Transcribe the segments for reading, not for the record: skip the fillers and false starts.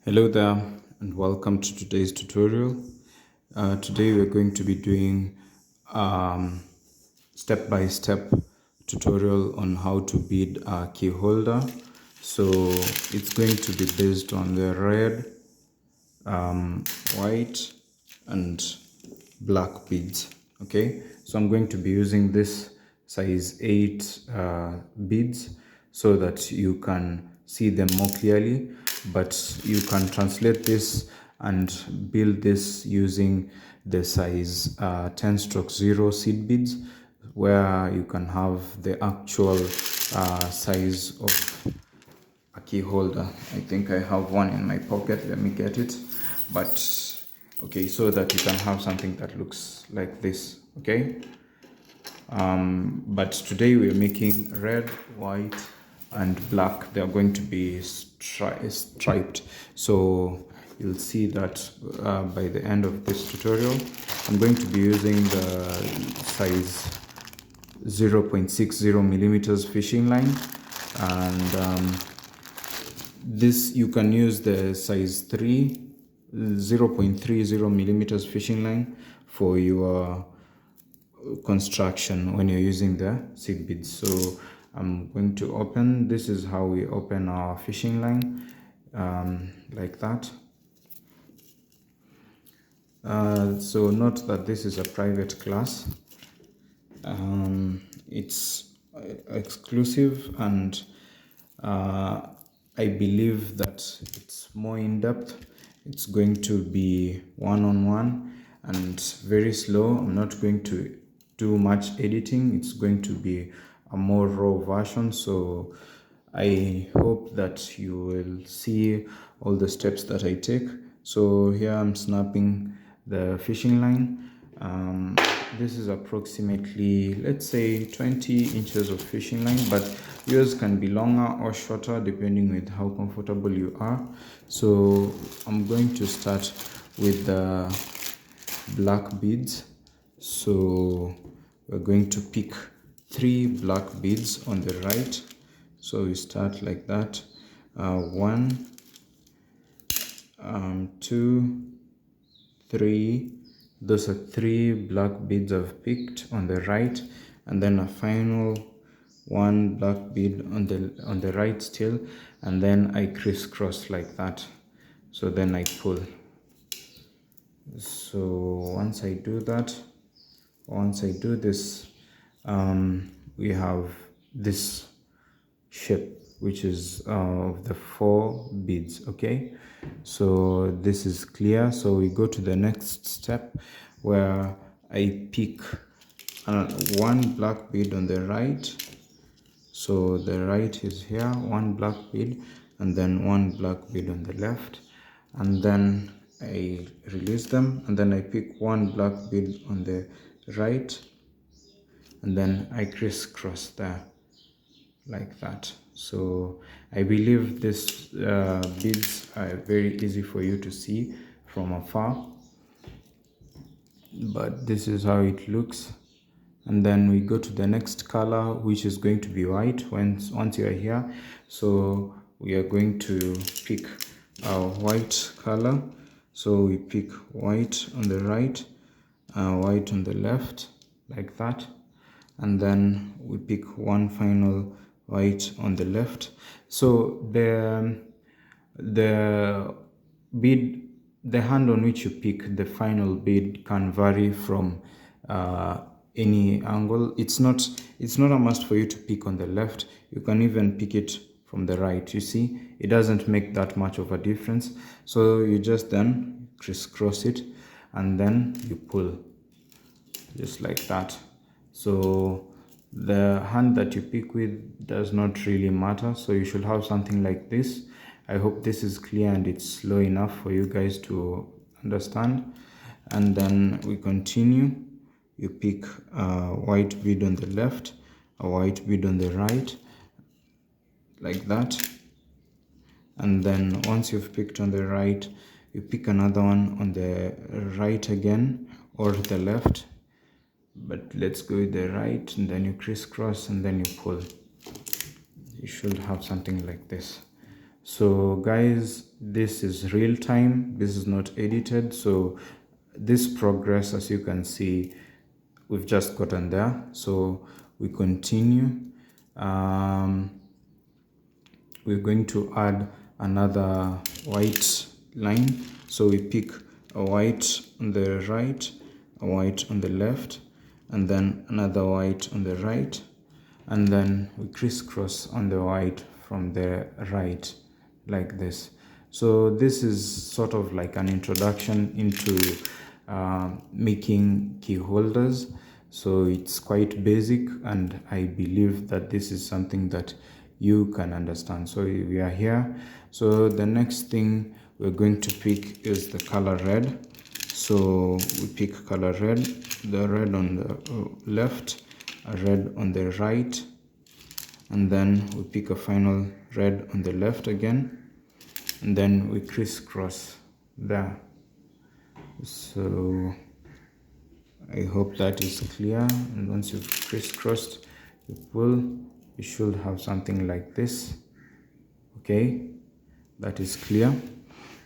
Hello there and welcome to today's tutorial. Today we're going to be doing step-by-step tutorial on how to bead a key holder. So it's going to be based on the red, white and black beads. Okay, so I'm going to be using this size 8 beads so that you can see them more clearly, but you can translate this and build this using the size 10 stroke 0 seed beads, where you can have the actual size of a key holder. I think I have one in my pocket. Let me get it. But okay, so that you can have something that looks like this. Okay. But today we're making red, white, and black. They are going to be striped. So you'll see that by the end of this tutorial. I'm going to be using the size 0.60 millimeters fishing line, and this you can use the size 0.30 millimeters fishing line for your construction when you're using the seed beads. So I'm going to open. This is how we open our fishing line, like that. So note that this is a private class. It's exclusive, and I believe that it's more in-depth. It's going to be one-on-one and very slow. I'm not going to do much editing. It's going to be a more raw version, so I hope that you will see all the steps that I take. So here I'm snapping the fishing line. This is approximately, let's say, 20 inches of fishing line, but yours can be longer or shorter depending with how comfortable you are. So I'm going to start with the black beads. So we're going to pick 3 black beads on the right. So we start like that. 1, 2, 3. Those are 3 black beads I've picked on the right, and then a final 1 black bead on the right still, and then I crisscross like that. So then I pull. So once I do this, we have this shape, which is of the 4 beads. Okay, so this is clear. So we go to the next step, where I pick 1 black bead on the right. So the right is here, 1 black bead, and then 1 black bead on the left, and then I release them, and then I pick 1 black bead on the right, and then I crisscross there like that. So I believe these beads are very easy for you to see from afar, but this is how it looks. And then we go to the next color, which is going to be white once you are here. So we are going to pick our white color. So we pick white on the right, white on the left, like that, and then we pick 1 final white on the left. So the bead, the hand on which you pick the final bead can vary from any angle. It's not a must for you to pick on the left. You can even pick it from the right. You see, it doesn't make that much of a difference. So you just then crisscross it, and then you pull just like that. So the hand that you pick with does not really matter. So you should have something like this. I hope this is clear and it's slow enough for you guys to understand. And then we continue. You pick a white bead on the left, a white bead on the right, like that. And then once you've picked on the right, you pick another one on the right again, or the left, but let's go with the right, and then you crisscross, and then you pull. You should have something like this. So guys, this is real time, this is not edited. So this progress, as you can see, we've just gotten there. So we continue. We're going to add another white line. So we pick a white on the right, a white on the left, and then another white on the right, and then we crisscross on the white from the right, like this. So this is sort of like an introduction into making key holders. So it's quite basic, and I believe that this is something that you can understand. So we are here. So the next thing we're going to pick is the color red. So we pick color red, the red on the left, a red on the right, and then we pick a final red on the left again, and then we crisscross there. So I hope that is clear. And once you've crisscrossed, you pull, you should have something like this. Okay, that is clear,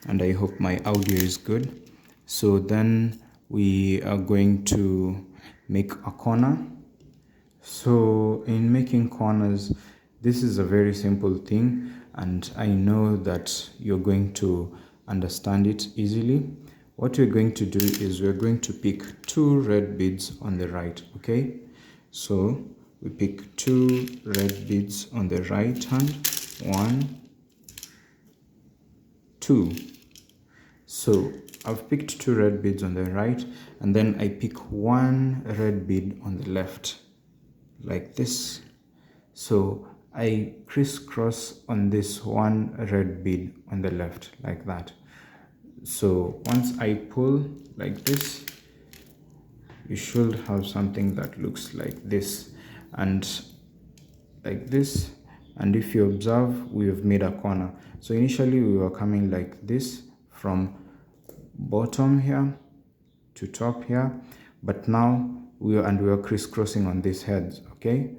and I hope my audio is good. So then we are going to make a corner. So in making corners, this is a very simple thing, and I know that you're going to understand it easily. What we're going to do is we're going to pick 2 red beads on the right. Okay, so we pick 2 red beads on the right hand, 1, 2. So I've picked 2 red beads on the right, and then I pick 1 red bead on the left, like this. So I crisscross on this 1 red bead on the left, like that. So once I pull like this, you should have something that looks like this, and like this. And if you observe, we have made a corner. So initially we were coming like this from bottom here to top here, but now we are crisscrossing on these heads. Okay,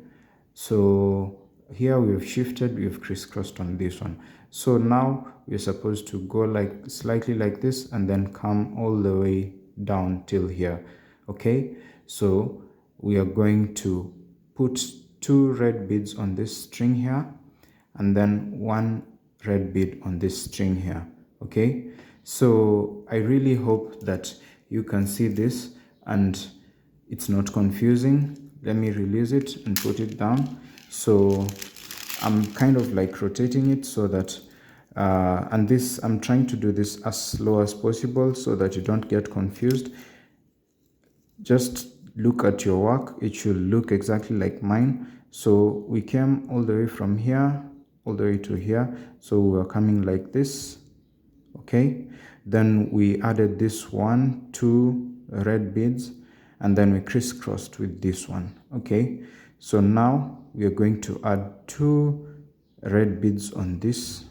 so here we have shifted, we have crisscrossed on this one. So now we're supposed to go like slightly like this and then come all the way down till here. Okay, so we are going to put 2 red beads on this string here, and then 1 red bead on this string here. Okay, so I really hope that you can see this and it's not confusing. Let me release it and put it down. So I'm kind of like rotating it so that and this, I'm trying to do this as slow as possible so that you don't get confused. Just look at your work, it should look exactly like mine. So we came all the way from here all the way to here, so we are coming like this. Okay, then we added this 2 red beads, and then we crisscrossed with this one. Okay, so now we are going to add 2 red beads on this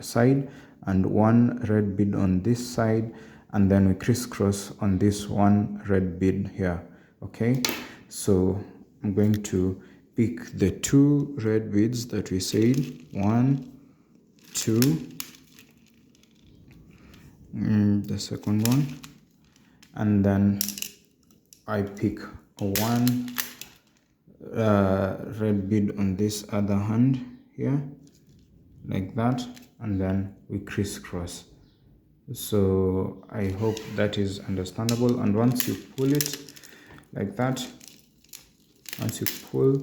side and 1 red bead on this side, and then we crisscross on this 1 red bead here. Okay, so I'm going to pick the 2 red beads that we said, 1, 2, the second one, and then I pick 1 red bead on this other hand here, like that, and then we crisscross. So I hope that is understandable. And once you pull it like that, once you pull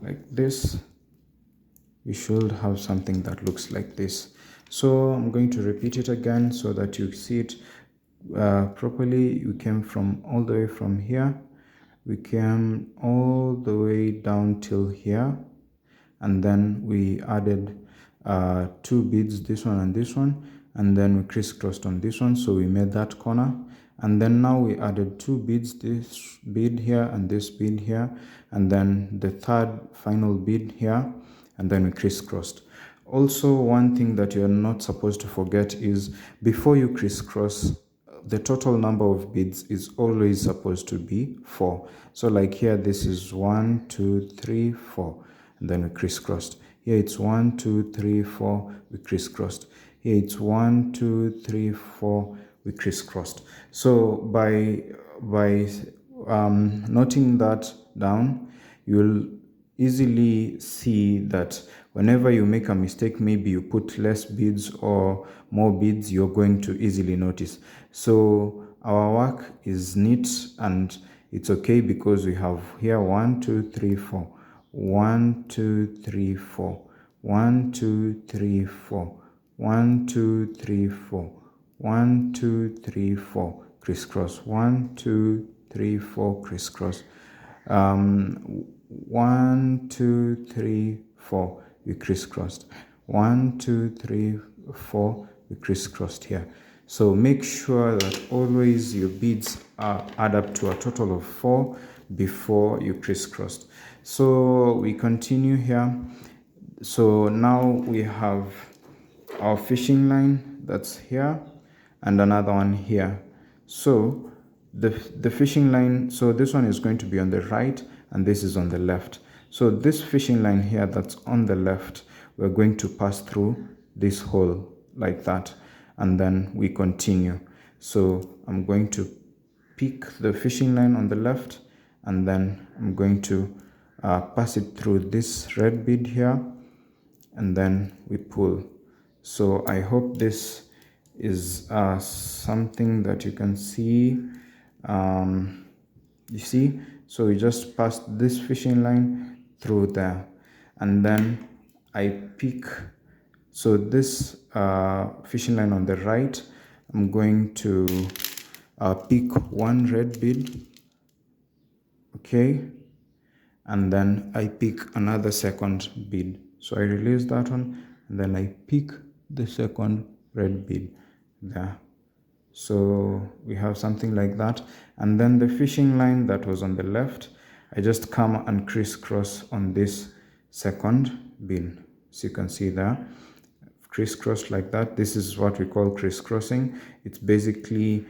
like this, you should have something that looks like this. So I'm going to repeat it again so that you see it properly. We came from all the way from here, we came all the way down till here, and then we added 2 beads, this one and this one, and then we crisscrossed on this one, so we made that corner. And then now we added 2 beads, this bead here and this bead here, and then the third final bead here, and then we crisscrossed. Also, one thing that you're not supposed to forget is before you crisscross, the total number of beads is always supposed to be 4. So like here, this is 1, 2, 3, 4, and then we crisscrossed. Here it's 1, 2, 3, 4, we crisscrossed. Here it's 1, 2, 3, 4, we crisscrossed. So by noting that down, you'll easily see that whenever you make a mistake, maybe you put less beads or more beads, you're going to easily notice. So our work is neat and it's okay because we have here 1, 2, 3, 4, 1, 2, 3, 4, 1, 2, 3, 4, 1, 2, 3, 4, 1, 2, 3, 4, crisscross, 1, 2, 3, 4, crisscross. 1, 2, 3, 4, we crisscrossed. 1, 2, 3, 4, we crisscrossed here. So make sure that always your beads add up to a total of 4 before you crisscrossed. So we continue here. So now we have our fishing line that's here and another one here. So the fishing line, so this one is going to be on the right and this is on the left. So this fishing line here that's on the left, we're going to pass through this hole like that, and then we continue. So I'm going to pick the fishing line on the left, and then I'm going to pass it through this red bead here, and then we pull. So I hope this is something that you can see. You see, so we just passed this fishing line through there, and then I pick, so this fishing line on the right, I'm going to pick one red bead, okay, and then I pick another second bead. So I release that one, and then I pick the second red bead there. So we have something like that, and then the fishing line that was on the left, I just come and crisscross on this second bead. So you can see there, crisscross like that. This is what we call crisscrossing. It's basically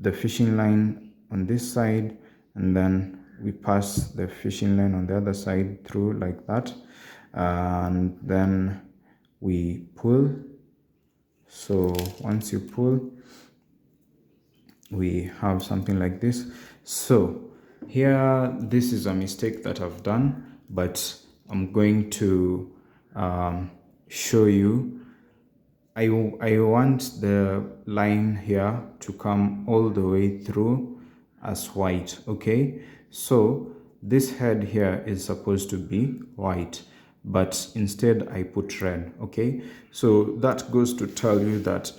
the fishing line on this side, and then we pass the fishing line on the other side through like that, and then we pull. So once you pull, we have something like this. So here, this is a mistake that I've done, but I'm going to show you. I want the line here to come all the way through as white, okay? So this head here is supposed to be white, but instead I put red, okay? So that goes to tell you that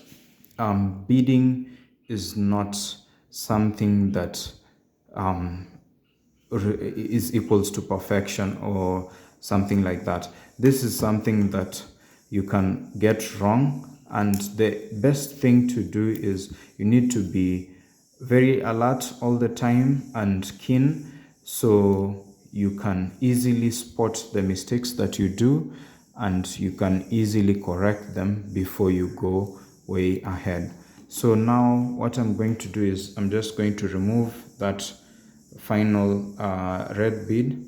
beading is not something that is equals to perfection or something like that. This is something that you can get wrong, and the best thing to do is you need to be very alert all the time and keen, so you can easily spot the mistakes that you do and you can easily correct them before you go way ahead. So now what I'm going to do is I'm just going to remove that final red bead.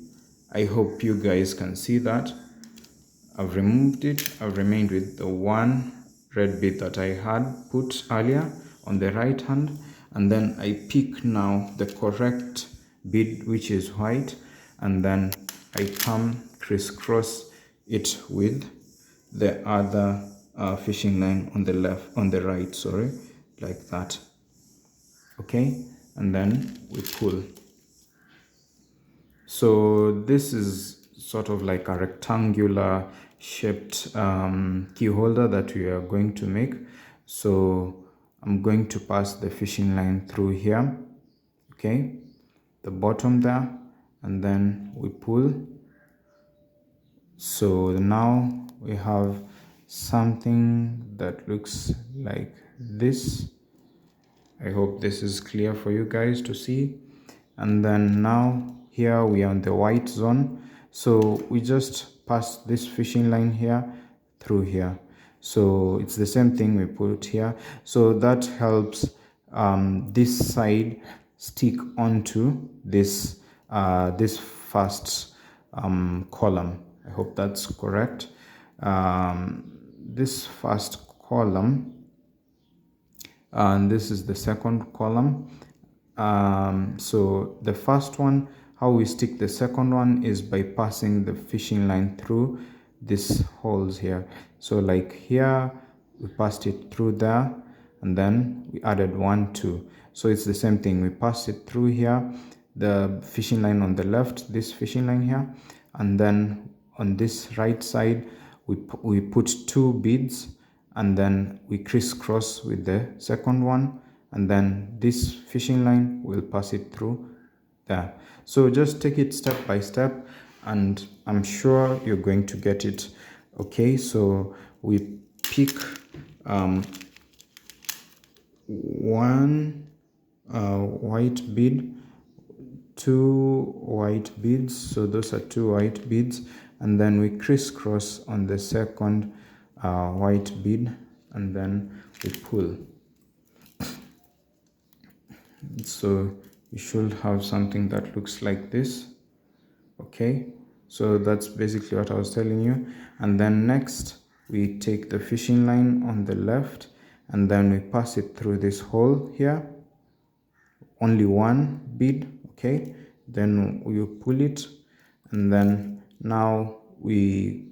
I hope you guys can see that. I've removed it. I've remained with the one red bead that I had put earlier on the right hand, and then I pick now the correct bead, which is white, and then I come crisscross it with the other fishing line on the left, on the right, sorry, like that, okay, and then we pull. So this is sort of like a rectangular shaped key holder that we are going to make. So I'm going to pass the fishing line through here, okay, the bottom there, and then we pull. So now we have something that looks like this. I hope this is clear for you guys to see. And then now here we are on the white zone, so we just pass this fishing line here through here. So it's the same thing we put here, so that helps this side stick onto this this first column. I hope that's correct. this first column, and this is the second column. So the first one, how we stick the second one is by passing the fishing line through these holes here. So like here we passed it through there, and then we added 1 2. So it's the same thing, we pass it through here, the fishing line on the left, this fishing line here, and then on this right side we put 2 beads, and then we crisscross with the second one, and then this fishing line will pass it through there. So just take it step by step, and I'm sure you're going to get it. Okay, so we pick one white bead, 2 white beads, so those are 2 white beads, and then we crisscross on the second white bead, and then we pull. So you should have something that looks like this. Okay, so that's basically what I was telling you. And then next we take the fishing line on the left, and then we pass it through this hole here, only 1 bead. Okay, then you pull it, and then now we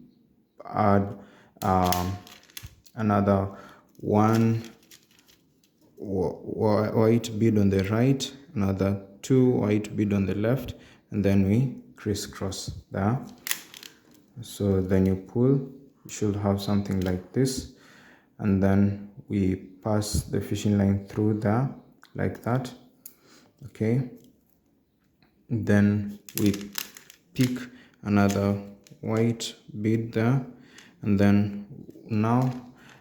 add another 1 white bead on the right, another 2 white bead on the left, and then we crisscross there. So then you pull, you should have something like this, and then we pass the fishing line through there like that. Okay, then we pick another white bead there, and then now,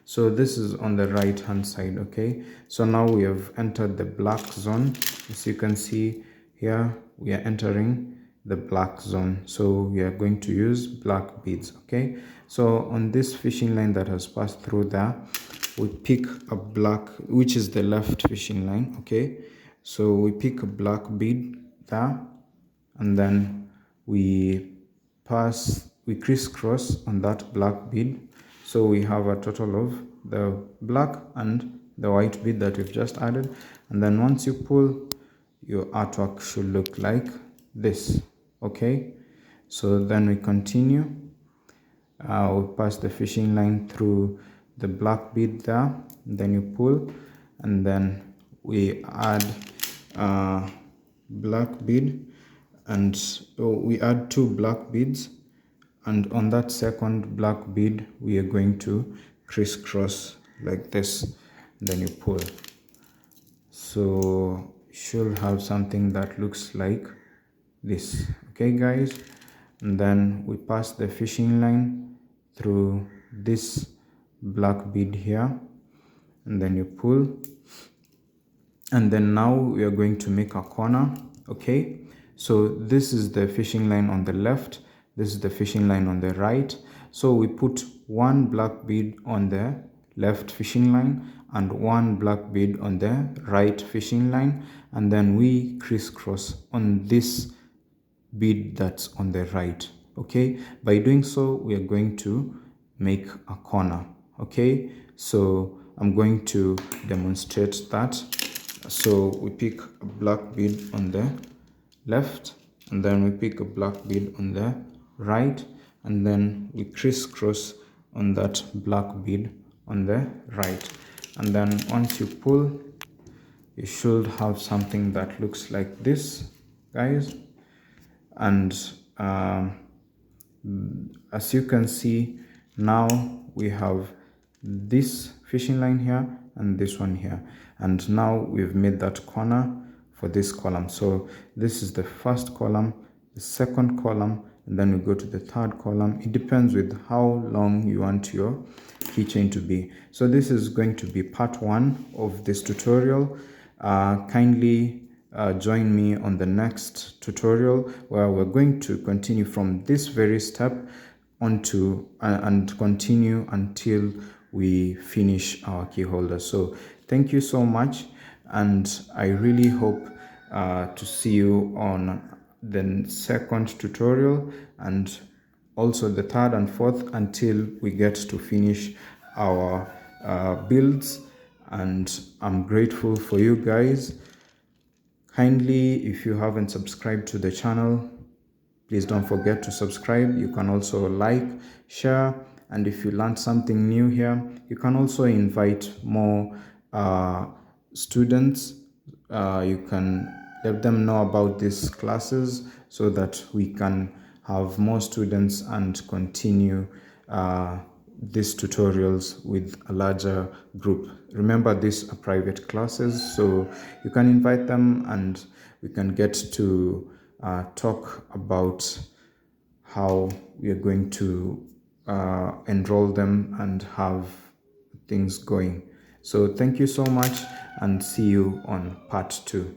so this is on the right hand side. Okay, so now we have entered the black zone. As you can see here, we are entering the black zone, so we are going to use black beads. Okay, so on this fishing line that has passed through there, we pick a black, which is the left fishing line. Okay, so we pick a black bead there, and then we crisscross on that black bead. So we have a total of the black and the white bead that we've just added. And then once you pull, your artwork should look like this. Okay, so then we continue. We pass the fishing line through the black bead there, and then you pull, and then we add black bead, and we add 2 black beads, and on that second black bead we are going to crisscross like this, and then you pull. So you should have something that looks like this. Okay guys, and then we pass the fishing line through this black bead here, and then you pull, and then now we are going to make a corner. Okay, so this is the fishing line on the left, this is the fishing line on the right. So we put 1 black bead on the left fishing line and 1 black bead on the right fishing line, and then we crisscross on this bead that's on the right. Okay, by doing so we are going to make a corner. Okay, so I'm going to demonstrate that. So we pick a black bead on the left, and then we pick a black bead on the right, and then we crisscross on that black bead on the right. And then once you pull, you should have something that looks like this, guys. And as you can see, now we have this fishing line here and this one here, and now we've made that corner for this column. So this is the first column, the second column, and then we go to the third column. It depends with how long you want your keychain to be. So this is going to be part 1 of this tutorial. Kindly join me on the next tutorial, where we're going to continue from this very step onto and continue until we finish our key holder. So thank you so much, and I really hope to see you on the second tutorial, and also the third and fourth, until we get to finish our builds. And I'm grateful for you guys. Kindly, if you haven't subscribed to the channel, please don't forget to subscribe. You can also like, share, and if you learned something new here, you can also invite more students. You can let them know about these classes so that we can have more students and continue these tutorials with a larger group. Remember, these are private classes, so you can invite them and we can get to talk about how we are going to enroll them and have things going. So thank you so much, and see you on part 2.